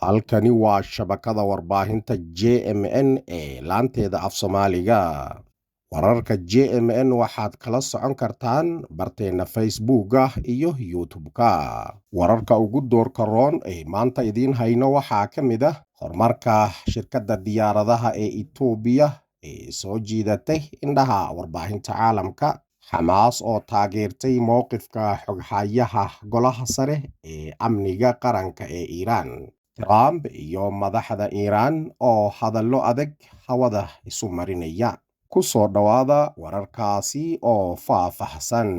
Halkani waa shabakada warbaahinta JMN ee laanteeda af Soomaaliga. Wararka JMN waxaad kala socon kartaan barteena Facebooka iyo YouTube-ka. Wararka ugu doorka roon ee maanta idiin hayno waxaa ka mid ah horumarka shirkadda diyaaradaha ee Itoobiya ee soo jiidatay indhaha warbaahinta caalamka. Xamaas oo taageertay mowqifka xoghayaha golaha sare ee amniga qaranka ee Iiraan. Trump iyo madaxda Iiraan oo hadallo adag hawada isu marinaya. Ku soo dhawaada wararkaasi oo faahfaahsan.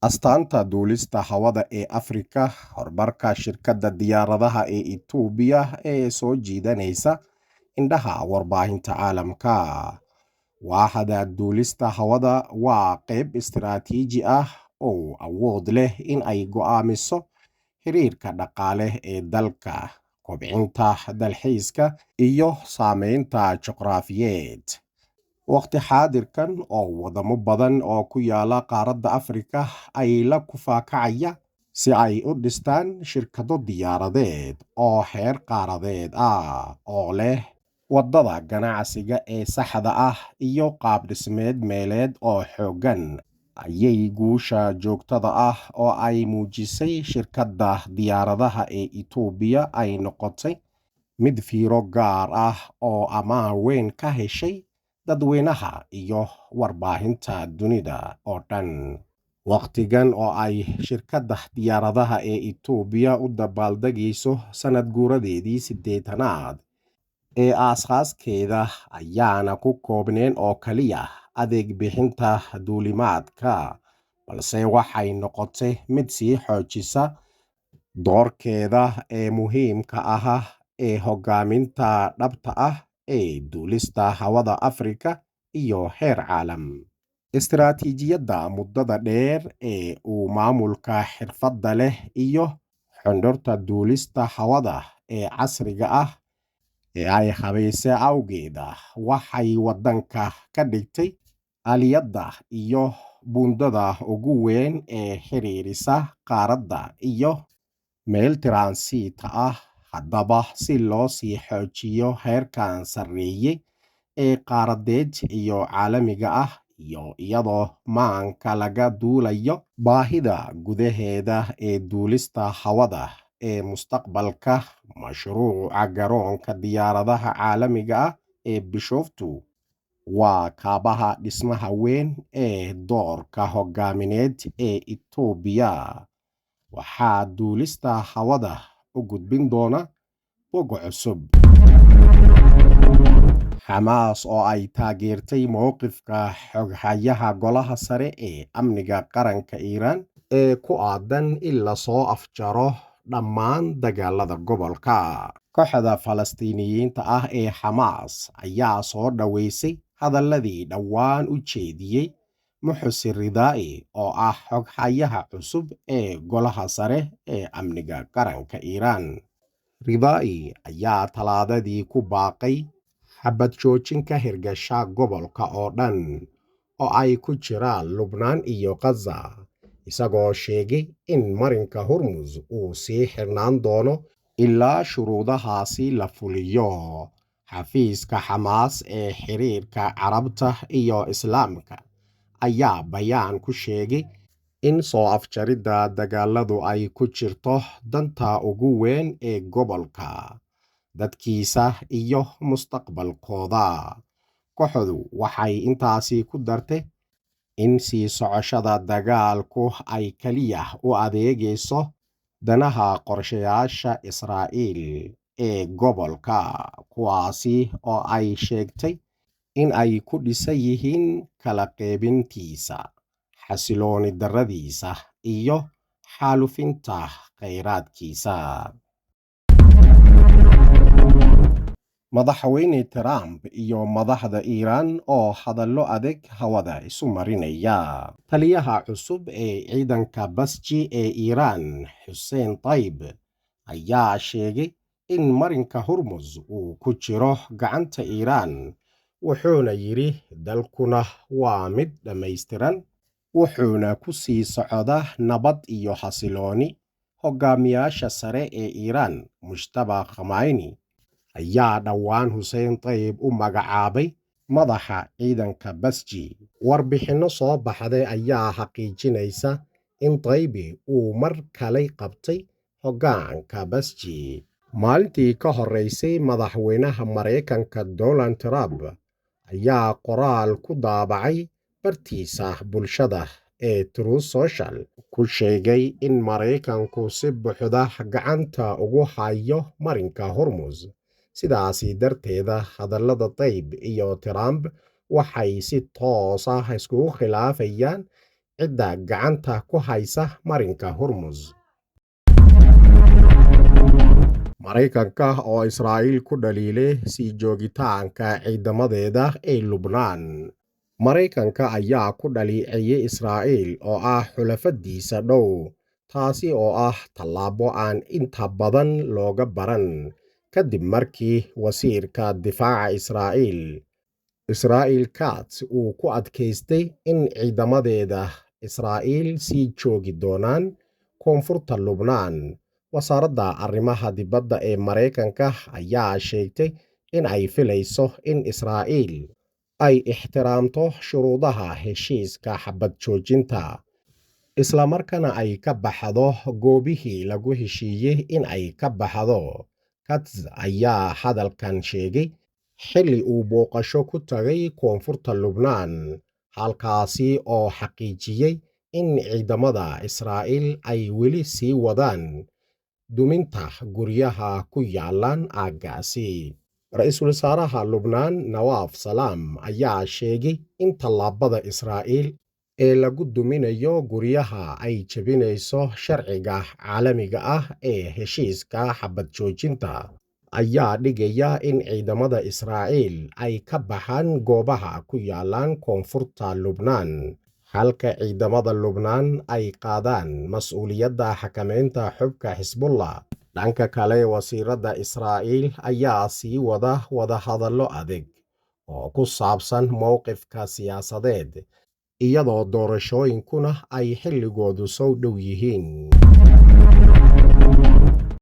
Astaanta duulista hawada ee Afrika, horumarka shirkadda diyaaradaha ee Itoobiya ee soo jiidanaysa indhaha warbaahinta caalamka. Waaxda duulista hawada waa qayb istiraatiiji ah oo awood leh in ay go'aamiso xiriirka dhaqaale ee dalka, kobcinta dalxiiska iyo saameynta juqraafiyeed. Waqti xaadirkan oo wadamo badan oo ku yaala qaaradda Afrika ay la kufaakacaya si ay u dhistaan shirkado diyaaradeed oo heer qaaradeed ah oo leh waddada ganacsiga ee saxda ah iyo qaab dhismeed meeleed oo xooggan, ayay guusha joogtada ah oo ay muujisay shirkadda diyaaradaha ee Itoobiya ay noqotay mid fiiro gaar ah oo ammaan weyn ka heshay dadweynaha iyo warbaahinta dunida oo dhan. Waqtigan oo ay shirkadda diyaaradaha ee Itoobiya u dabaaldegayso sanad guuradeedii 80aad ee aasaaskeeda ayaana ku koobneen oo kaliya adeeg bixinta duulimaadka, balse waxay noqotay mid sii xoojisa doorkeeda ee muhiimka ah ee hogaaminta dhabta ah ee duulista hawada Afrika iyo heer caalam. Istiraatiijiyadda muddada dheer ee uu maamulka xirfadda leh iyo xundurta duulista hawada ee casriga ah ee ay habeysay awgeeda waxay waddanka ka dhigtay aaliyadda iyo buundada ugu weyn ee xiriirisa qaaradda iyo meel transit ah. Haddaba si loo sii xoojiyo heerkan sarreeye ee qaaradeed iyo caalamiga ah iyo iyadoo maanka laga duulayo baahida gudaheeda ee duulista hawada ee mustaqbalka, mashruuca garoonka diyaaradaha caalamiga ah ee Bishoftu waa kaabaha dhismaha weyn ee doorka hogaamineed ee Itoobiya. Waxaa duulista hawada u gudbin doona bog cusub. Xamaas oo ay taageertay mowqifka xoghayaha golaha sare ee amniga qaranka Iiraan ee ku aadan in la soo afjaro dhammaan dagaalada gobolka. Kooxda Falastiiniyiinta ah ee Xamaas ayaa soo dhaweysay hadalladii dhowaan u jeediyey Muxsin Ridaa'i oo ah xoghayaha cusub ee golaha sare ee amniga qaranka Iiraan. Ridaa'i ayaa Talaadadii ku baaqay xabad joojin ka hirgasha gobolka oo dhan oo ay ku jiraan Lubnaan iyo Gaza, isagoo sheegay in marinka Hormuz uu sii xirnaan doono ilaa shuruudahaasi la fuliyo. Xafiiska Xamaas ee xiriirka Carabta iyo Islaamka ayaa bayaan ku sheegay in soo afjaridda dagaaladu ay ku jirto danta ugu weyn ee gobolka, dadkiisa iyo mustaqbalkooda. Kooxdu waxay intaasi ku dartay in sii socoshada dagaalku ay kaliya u adeegayso danaha qorshayaasha Israa'iil ee gobolka, kuwaasi oo ay sheegtay in ay ku dhisan yihiin kala qaybintiisa, xasilooni darradiisa iyo xaalufinta kheyraadkiisa. Madaxweyne Trump iyo madaxda Iiraan oo hadallo adag hawada isu marinaya. Taliyaha cusub ee ciidanka Basji ee Iiraan, Hussein Taib, ayaa sheegay in marinka Hormuz uu ku jiro gacanta Iiraan, wuxuuna yidhi dalkuna waa mid dhammaystiran, wuxuuna ku sii socda nabad iyo xasilooni hogaamiyaasha sare ee Iiraan Mujtaba Khamenei ayaa dhowaan Hussein Tayyib u magacaabay madaxa ciidanka Basji. Warbixinno soo baxday ayaa xaqiijinaysa in Tayyib uu mar kale qabtay hoggaanka Basji maalintii ka horreysay. Madaxweynaha Mareykanka Donald Trump ayaa qoraal ku daabacay bartiisa bulshada ee Truth Social ku sheegay in Mareykanku si buuxda gacanta ugu hayo marinka Hormuz. Sidaasi darteed, hadallada Tayyib iyo Trump waxay si toos ah iskugu khilaafayaan cidda gacanta ku haysa marinka Hormuz. Mareykanka oo Israa'iil ku dhaliilay sii joogitaanka ciidamadeeda ee Lubnaan. Mareykanka ayaa ku dhaleeceeyay Israa'iil oo ah xulafadiisa dhow, taasi oo ah tallaabo aan inta badan looga baran. Kadib markii wasiirka difaaca Israa'iil Katz uu ku adkaystay in ciidamadeeda Israa'iil sii joogi doonaan koonfurta Lubnaan. Wasaaradda arrimaha dibadda ee Mareykanka ayaa sheegtay in ay filayso in Israa'iil ay ixtiraamto shuruudaha heshiiska xabad joojinta, isla markaana ay ka baxdo goobihii lagu heshiiyey in ay ka baxdo. Katz ayaa hadalkan sheegay xilli uu booqasho ku tagay koonfurta Lubnaan, halkaasi oo xaqiijiyey in ciidamada Israa'iil ay weli sii wadaan duminta guryaha ku yaalan aaggaasi. Ra'iisul wasaaraha Lubnaan Nawaaf Salaam ayaa sheegay in tallaabada Israa'iil ee lagu duminayo guryaha ay jebinayso sharciga caalamiga ah ee heshiiska xabad joojinta, ayaa dhigaya in ciidamada Israa'iil ay ka baxaan goobaha ku yaalan koonfurta Lubnaan, halka ciidamada Lubnaan ay qaadaan mas'uuliyadda xakamaynta xubka Xisbullah. Dhanka kale, wasiiradda Israa'iil ayaa sii wada wadahadallo adag oo ku saabsan mowqifka siyaasadeed, iyadoo doorashooyinkuna ay xilligoodu soo dhow yihiin.